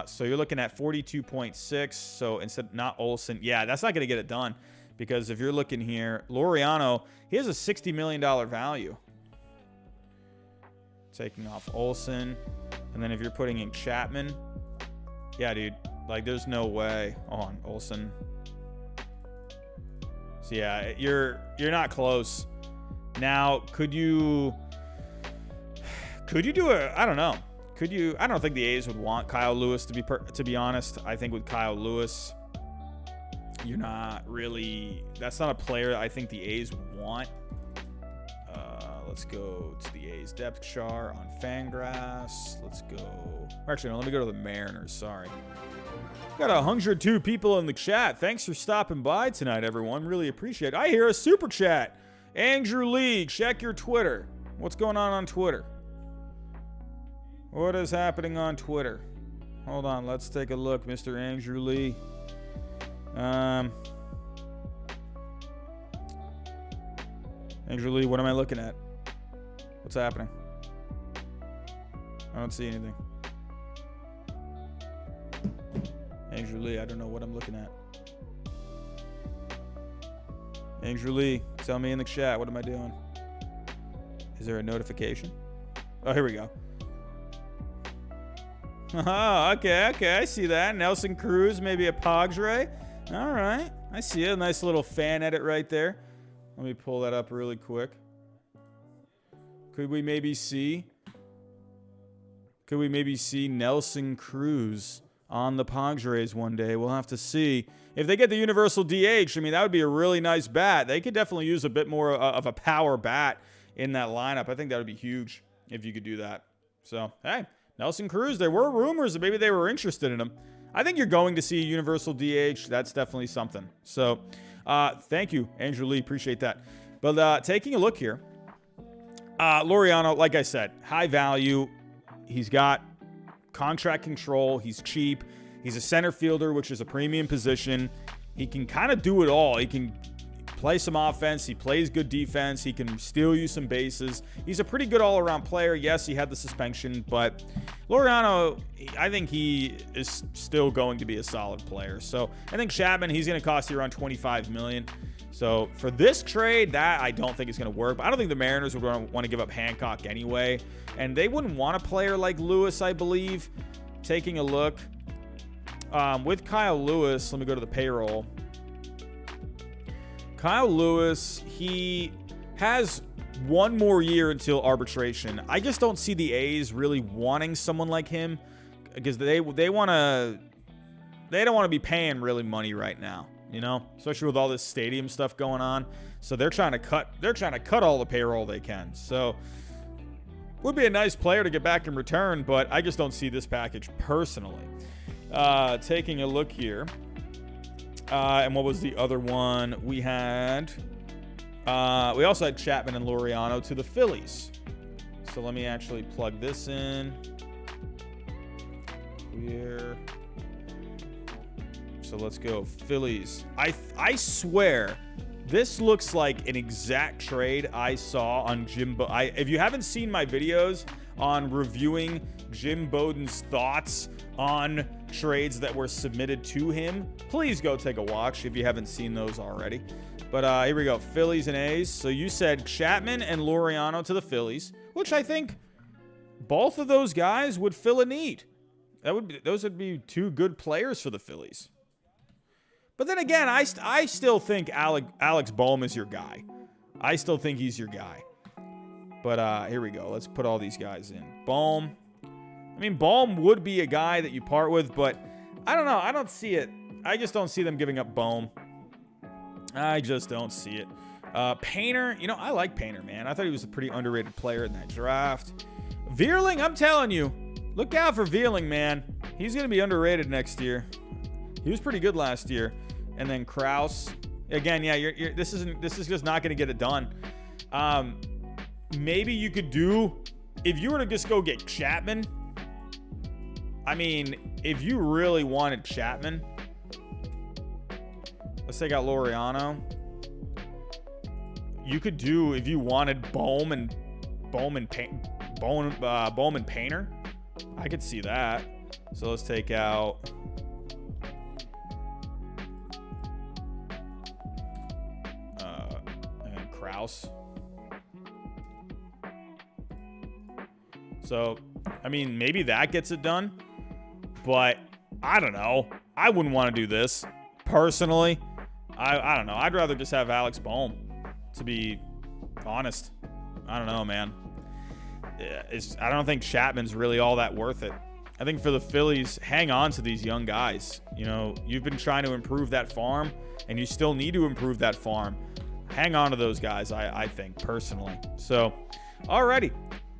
So you're looking at 42.6. So instead, not Olson. Yeah, that's not going to get it done. Because if you're looking here, Laureano, he has a $60 million value. Taking off Olson. And then if you're putting in Chapman. Yeah, dude. Like, there's no way. Hold on, Olson. So, yeah, you're not close. Now, could you do a, I don't know. Could you, I don't think the A's would want Kyle Lewis, to be honest. I think with Kyle Lewis, you're not really, that's not a player I think the A's would want. Let's go to the A's depth chart on Fangraphs. Let's go. Actually, no, let me go to the Mariners. Sorry. Got 102 people in the chat. Thanks for stopping by tonight, everyone. Really appreciate it. I hear a super chat. Andrew Lee, check your Twitter. What's going on Twitter? What is happening on Twitter? Hold on. Let's take a look, Mr. Andrew Lee. Andrew Lee, what am I looking at? What's happening? I don't see anything. Andrew Lee, I don't know what I'm looking at. Andrew Lee, tell me in the chat, what am I doing? Is there a notification? Oh, here we go. Oh, okay, I see that. Nelson Cruz, maybe a Padre. All right, I see it. A nice little fan edit right there. Let me pull that up really quick. Could we maybe see Nelson Cruz on the Padres one day? We'll have to see. If they get the universal DH, I mean, that would be a really nice bat. They could definitely use a bit more of a power bat in that lineup. I think that would be huge if you could do that. So, hey, Nelson Cruz, there were rumors that maybe they were interested in him. I think you're going to see a universal DH. That's definitely something. So, thank you, Andrew Lee. Appreciate that. But taking a look here, Laureano, like I said, high value. He's got contract control. He's cheap. He's a center fielder, which is a premium position. He can kind of do it all. He can play some offense. He plays good defense. He can steal you some bases. He's a pretty good all-around player. Yes, he had the suspension, but Laureano, I think he is still going to be a solid player. So I think Chapman, he's going to cost you around $25 million. So for this trade, that I don't think is going to work. But I don't think the Mariners would want to give up Hancock anyway. And they wouldn't want a player like Lewis, I believe. Taking a look. With Kyle Lewis, let me go to the payroll. Kyle Lewis, he has one more year until arbitration. I just don't see the A's really wanting someone like him because they don't want to be paying really money right now, you know, especially with all this stadium stuff going on. So they're trying to cut all the payroll they can. So would be a nice player to get back in return, but I just don't see this package personally. Taking a look here. And what was the other one we had? We also had Chapman and Laureano to the Phillies. So let me actually plug this in here. So let's go Phillies. I swear this looks like an exact trade I saw on Jim. If you haven't seen my videos on reviewing Jim Bowden's thoughts on trades that were submitted to him, please go take a watch if you haven't seen those already. But here we go, Phillies and A's. So you said Chapman and Laureano to the Phillies, which I think both of those guys would fill a need. Those would be two good players for the Phillies. But then again, I still think Alex Bohm is your guy. I still think he's your guy. But here we go. Let's put all these guys in. Bohm. I mean, Bohm would be a guy that you part with, but I don't know. I don't see it. I just don't see them giving up Bohm. I just don't see it. Painter. You know, I like Painter, man. I thought he was a pretty underrated player in that draft. Veerling, I'm telling you. Look out for Veerling, man. He's going to be underrated next year. He was pretty good last year. And then Kraus. Again, yeah, this is just not going to get it done. Maybe you could do, if you were to just go get Chapman. I mean, if you really wanted Chapman, let's take out Laureano. You could do, if you wanted Bohm and Painter. I could see that. So let's take out and Kraus. So, I mean, maybe that gets it done. But I don't know. I wouldn't want to do this personally. I don't know. I'd rather just have Alex Bohm, to be honest. I don't know, man. I don't think Chapman's really all that worth it. I think for the Phillies, hang on to these young guys. You know, you've been trying to improve that farm, and you still need to improve that farm. Hang on to those guys, I think, personally. So, alrighty.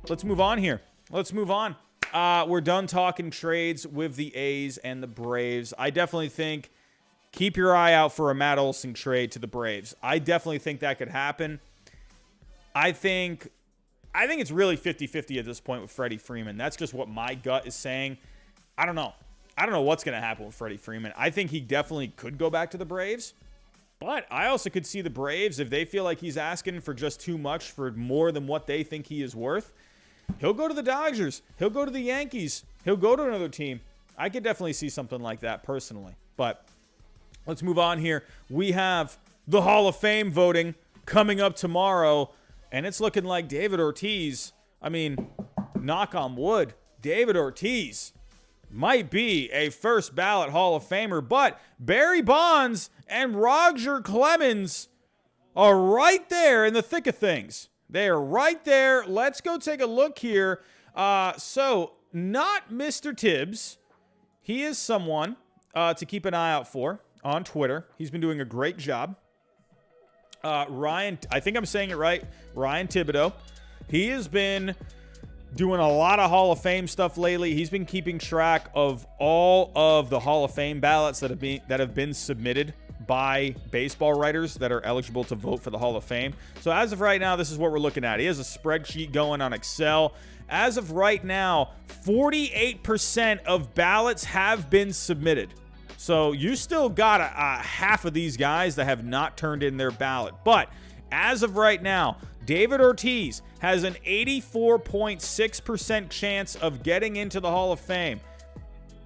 Let's move on here. Let's move on. We're done talking trades with the A's and the Braves. I definitely think keep your eye out for a Matt Olson trade to the Braves. I definitely think that could happen. I think it's really 50-50 at this point with Freddie Freeman. That's just what my gut is saying. I don't know. I don't know what's going to happen with Freddie Freeman. I think he definitely could go back to the Braves. But I also could see the Braves, if they feel like he's asking for just too much, for more than what they think he is worth, he'll go to the Dodgers. He'll go to the Yankees. He'll go to another team. I could definitely see something like that personally. But let's move on here. We have the Hall of Fame voting coming up tomorrow. And it's looking like David Ortiz, I mean, knock on wood, David Ortiz might be a first ballot Hall of Famer. But Barry Bonds and Roger Clemens are right there in the thick of things. They are right there. Let's go take a look here. So, not Mr. Tibbs. He is someone to keep an eye out for on Twitter. He's been doing a great job. Ryan, I think I'm saying it right, Ryan Thibodeau. He has been doing a lot of Hall of Fame stuff lately. He's been keeping track of all of the Hall of Fame ballots that have been submitted by baseball writers that are eligible to vote for the Hall of Fame. So as of right now, this is what we're looking at. He has a spreadsheet going on Excel. As of right now, 48% of ballots have been submitted. So you still got a half of these guys that have not turned in their ballot. But as of right now, David Ortiz has an 84.6% chance of getting into the Hall of Fame.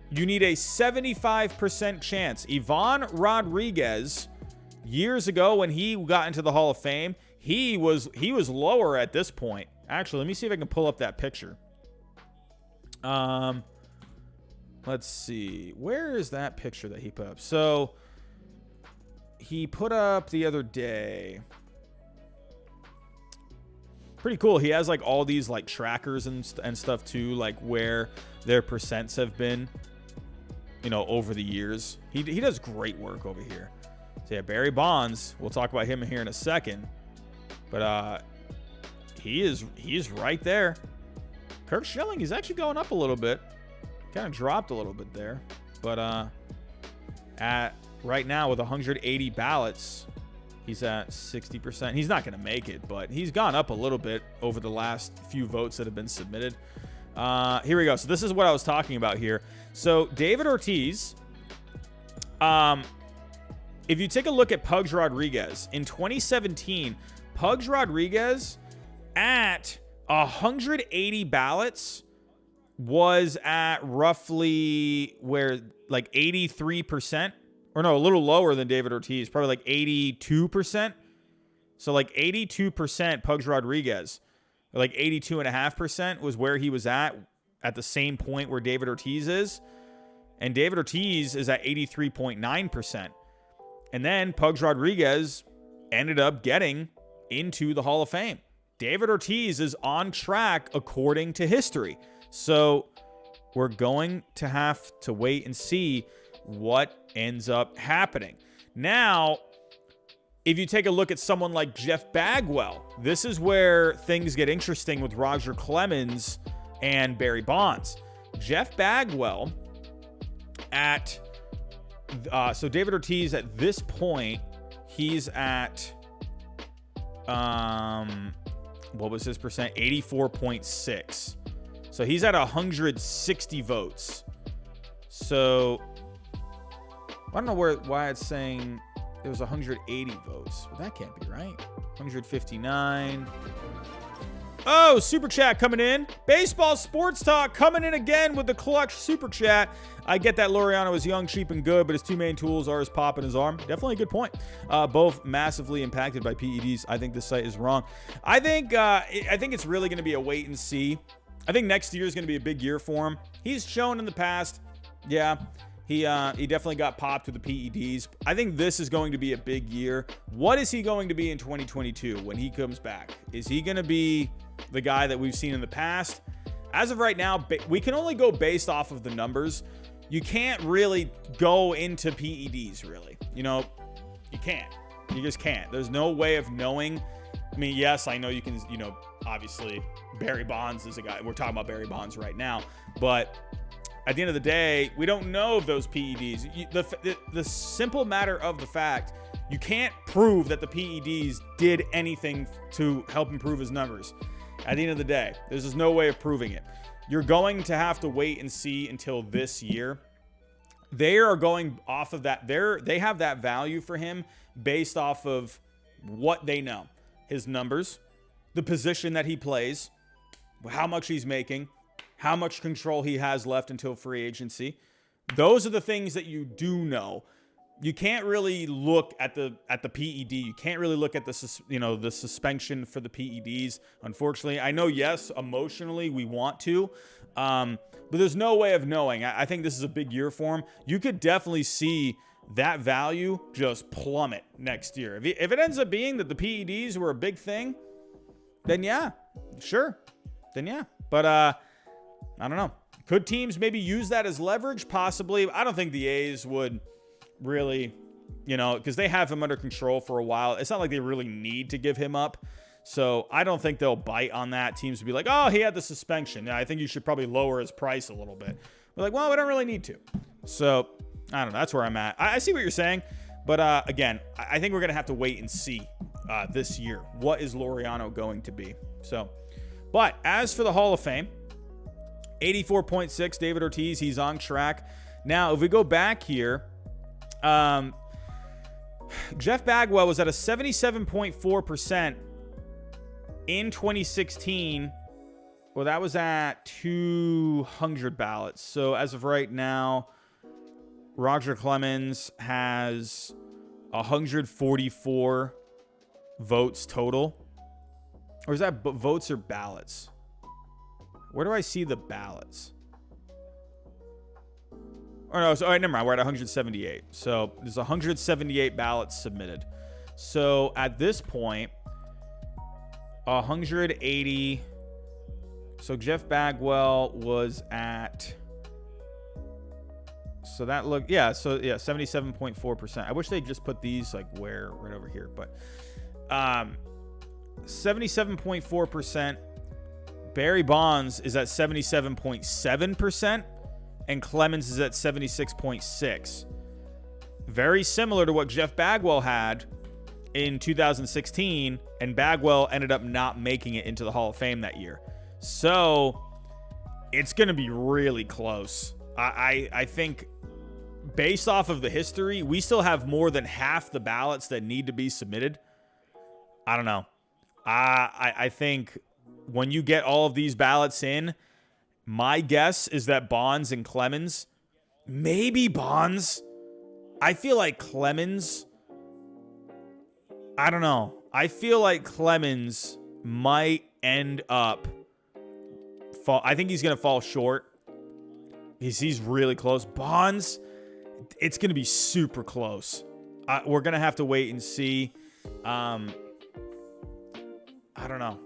You need a 75% chance. Ivan Rodriguez, years ago when he got into the Hall of Fame, he was lower at this point. Actually, let me see if I can pull up that picture. Let's see. Where is that picture that he put up? So he put up the other day. Pretty cool. He has like all these like trackers and stuff too, like where their percents have been, you know, over the years. He does great work over here. So yeah, Barry Bonds, we'll talk about him here in a second, but he's right there. Kurt Schilling, he's actually going up a little bit. Kind of dropped a little bit there, but at right now with 180 ballots, he's at 60%. He's not going to make it, but he's gone up a little bit over the last few votes that have been submitted. Here we go. So this is what I was talking about here. So David Ortiz, if you take a look at Pugs Rodriguez in 2017, Pugs Rodriguez at 180 ballots was at roughly where like 83%, or no, a little lower than David Ortiz, probably like 82%. So like 82% Pugs Rodriguez, or like 82.5% was where he was at the same point where David Ortiz is. And David Ortiz is at 83.9%. And then Pugs Rodriguez ended up getting into the Hall of Fame. David Ortiz is on track according to history. So we're going to have to wait and see what ends up happening. Now, if you take a look at someone like Jeff Bagwell, this is where things get interesting with Roger Clemens and Barry Bonds. Jeff Bagwell at so David Ortiz at this point, he's at what was his percent? 84.6. So he's at 160 votes. So I don't know why it's saying it was 180 votes. Well, that can't be right. 159. Oh, Super Chat coming in. Baseball Sports Talk coming in again with the clutch Super Chat. I get that Laureano is young, cheap, and good, but his two main tools are his pop and his arm. Definitely a good point. Both massively impacted by PEDs. I think this site is wrong. I think it's really going to be a wait and see. I think next year is going to be a big year for him. He's shown in the past, yeah, he definitely got popped with the PEDs. I think this is going to be a big year. What is he going to be in 2022 when he comes back? Is he going to be the guy that we've seen in the past? As of right now, we can only go based off of the numbers. You can't really go into PEDs, really. You know, you can't. You just can't. There's no way of knowing. I mean, yes, I know you can, you know, obviously Barry Bonds is a guy. We're talking about Barry Bonds right now. But at the end of the day, we don't know of those PEDs. The simple matter of the fact, you can't prove that the PEDs did anything to help improve his numbers. At the end of the day, there's just no way of proving it. You're going to have to wait and see until this year. They are going off of that. They have that value for him based off of what they know. His numbers, the position that he plays, how much he's making, how much control he has left until free agency. Those are the things that you do know. You can't really look at the PED. You can't really look at the suspension for the PEDs. Unfortunately, I know, yes, emotionally we want to, but there's no way of knowing. I think this is a big year for him. You could definitely see that value just plummet next year. If it ends up being that the PEDs were a big thing, then yeah, sure. Then yeah. But I don't know. Could teams maybe use that as leverage? Possibly. I don't think the A's would really, you know, because they have him under control for a while. It's not like they really need to give him up. So I don't think they'll bite on that. Teams would be like, oh, he had the suspension. Yeah, I think you should probably lower his price a little bit. We're like, well, we don't really need to. So I don't know. That's where I'm at. I see what you're saying. But again, I think we're going to have to wait and see this year. What is Laureano going to be? So, but as for the Hall of Fame, 84.6, David Ortiz, he's on track. Now, if we go back here, Jeff Bagwell was at a 77.4% in 2016. Well, that was at 200 ballots. So as of right now, Roger Clemens has 144 votes total. Or is that votes or ballots? Where do I see the ballots? Or no, so, all right, never mind. We're at 178. So there's 178 ballots submitted. So at this point, 180. So Jeff Bagwell was at. So that looked, yeah. So yeah, 77.4%. I wish they just put these like where right over here, but 77.4%. Barry Bonds is at 77.7%, and Clemens is at 76.6%. Very similar to what Jeff Bagwell had in 2016, and Bagwell ended up not making it into the Hall of Fame that year. So it's going to be really close. I think based off of the history, we still have more than half the ballots that need to be submitted. I don't know. I think when you get all of these ballots in, my guess is that Bonds and Clemens, maybe Bonds. I feel like Clemens, I don't know. I feel like Clemens might end up I think he's going to fall short. He's really close. Bonds, it's going to be super close. We're going to have to wait and see. I don't know.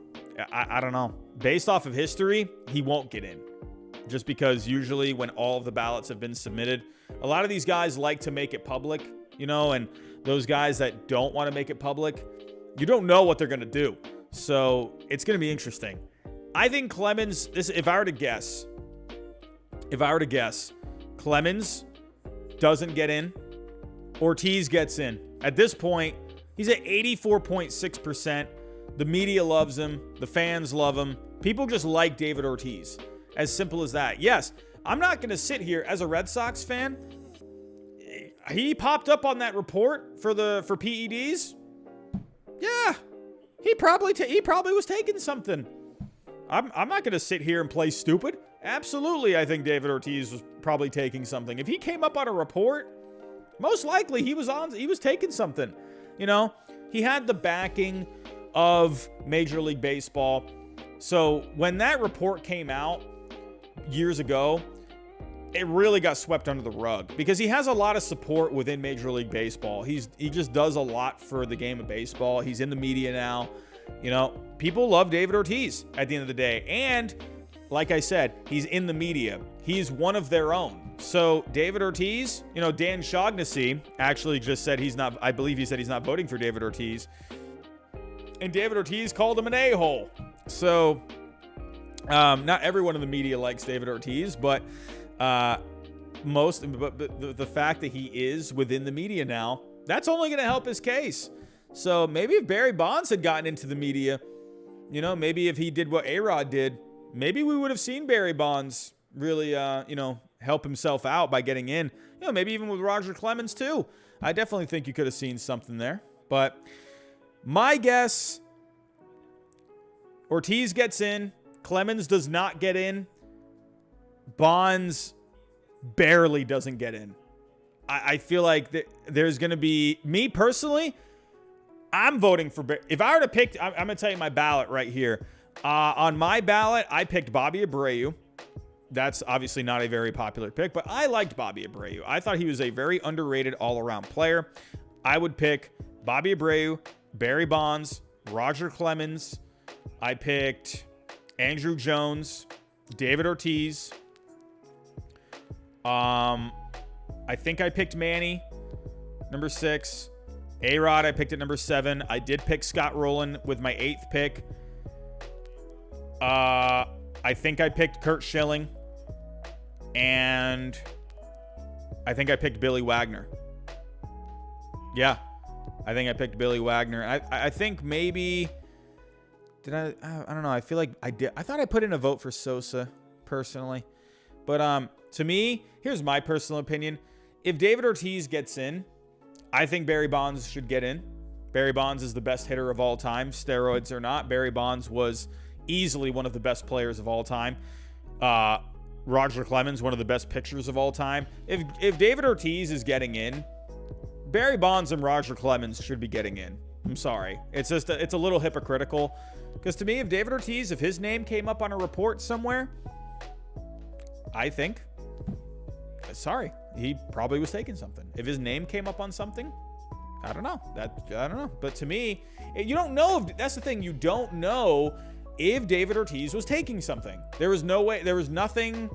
I don't know. Based off of history, he won't get in. Just because usually when all of the ballots have been submitted, a lot of these guys like to make it public, you know, and those guys that don't want to make it public, you don't know what they're going to do. So it's going to be interesting. I think Clemens, if I were to guess, Clemens doesn't get in. Ortiz gets in. At this point, he's at 84.6%. The media loves him. The fans love him. People just like David Ortiz. As simple as that. Yes, I'm not going to sit here as a Red Sox fan. He popped up on that report for PEDs. Yeah, he probably was taking something. I'm not going to sit here and play stupid. Absolutely, I think David Ortiz was probably taking something. If he came up on a report, most likely he was taking something. You know, he had the backing of Major League Baseball. So when that report came out years ago, it really got swept under the rug because he has a lot of support within Major League Baseball. He just does a lot for the game of baseball. He's in the media now. You know, people love David Ortiz at the end of the day. And like I said, he's in the media. He's one of their own. So David Ortiz, you know, Dan Shaughnessy actually just said I believe he said he's not voting for David Ortiz. And David Ortiz called him an a-hole. So not everyone in the media likes David Ortiz, but the fact that he is within the media now, that's only going to help his case. So maybe if Barry Bonds had gotten into the media, you know, maybe if he did what A-Rod did, maybe we would have seen Barry Bonds really, help himself out by getting in. You know, maybe even with Roger Clemens too. I definitely think you could have seen something there. But my guess, Ortiz gets in. Clemens does not get in. Bonds barely doesn't get in. I feel like there's going to be, me personally, I'm voting for, if I were to pick, I'm going to tell you my ballot right here. On my ballot, I picked Bobby Abreu. That's obviously not a very popular pick, but I liked Bobby Abreu. I thought he was a very underrated all-around player. I would pick Bobby Abreu, Barry Bonds, Roger Clemens. I picked Andrew Jones, David Ortiz. I think I picked Manny, number 6. A-Rod, I picked at number 7. I did pick Scott Rowland with my 8th pick. I think I picked Kurt Schilling. And I think I picked Billy Wagner. Yeah, I think I picked Billy Wagner. I think maybe... I don't know. I feel like I did. I thought I put in a vote for Sosa, personally. But to me, here's my personal opinion. If David Ortiz gets in, I think Barry Bonds should get in. Barry Bonds is the best hitter of all time, steroids or not. Barry Bonds was easily one of the best players of all time. Roger Clemens, one of the best pitchers of all time. If David Ortiz is getting in, Barry Bonds and Roger Clemens should be getting in. I'm sorry. It's a little hypocritical. Because to me, if David Ortiz, if his name came up on a report somewhere, I think sorry, he probably was taking something. If his name came up on something, I don't know. I don't know. But to me, you don't know. That's the thing. You don't know if David Ortiz was taking something. There was no way. There was nothing.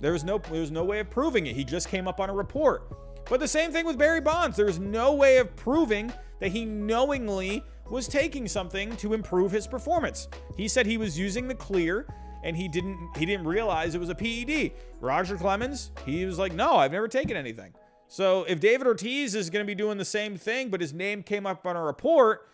There was no way of proving it. He just came up on a report. But the same thing with Barry Bonds. There was no way of proving that he knowingly was taking something to improve his performance. He said he was using the clear, and he didn't realize it was a PED. Roger Clemens, he was like, no, I've never taken anything. So if David Ortiz is going to be doing the same thing, but his name came up on a report,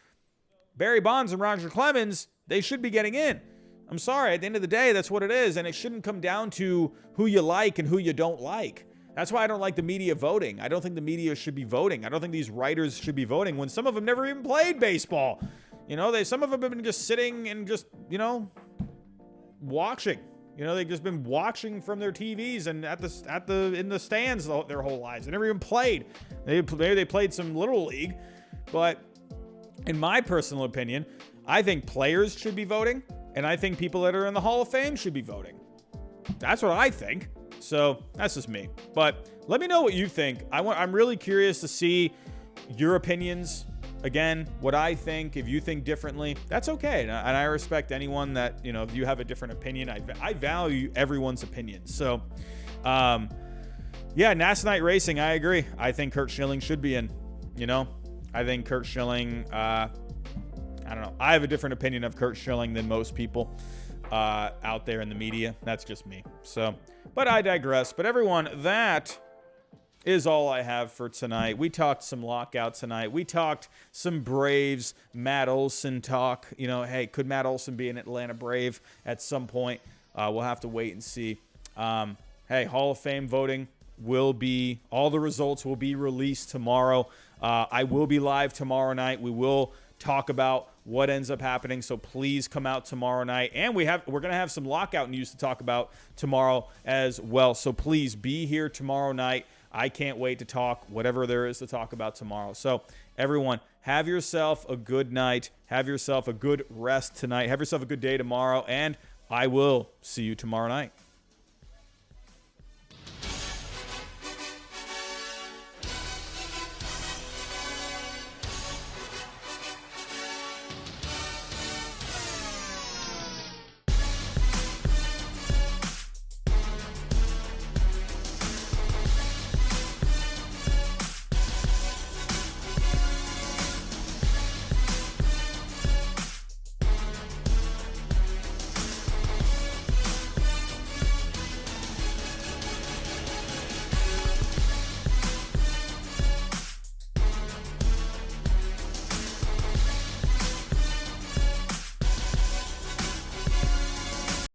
Barry Bonds and Roger Clemens, they should be getting in. I'm sorry, at the end of the day, that's what it is, and it shouldn't come down to who you like and who you don't like. That's why I don't like the media voting. I don't think the media should be voting. I don't think these writers should be voting when some of them never even played baseball. You know, some of them have been just sitting and just, watching. They've just been watching from their TVs and in the stands their whole lives. They never even played. Maybe they played some Little League, but in my personal opinion, I think players should be voting, and I think people that are in the Hall of Fame should be voting. That's what I think. So that's just me. But let me know what you think. I'm really curious to see your opinions. Again, what I think, if you think differently, that's okay. And I respect anyone that, if you have a different opinion, I value everyone's opinion. So, NASA Night Racing, I agree. I think Curt Schilling should be in, I think Curt Schilling, I don't know. I have a different opinion of Curt Schilling than most people out there in the media. That's just me. So, but I digress. But everyone, that is all I have for tonight. We talked some lockout tonight. We talked some Braves, Matt Olson talk. Hey, could Matt Olson be an Atlanta Brave at some point? We'll have to wait and see. Hey, Hall of Fame voting all the results will be released tomorrow. I will be live tomorrow night. We will talk about what ends up happening. So please come out tomorrow night. And we're going to have some lockout news to talk about tomorrow as well. So please be here tomorrow night. I can't wait to talk whatever there is to talk about tomorrow. So everyone, have yourself a good night. Have yourself a good rest tonight. Have yourself a good day tomorrow. And I will see you tomorrow night.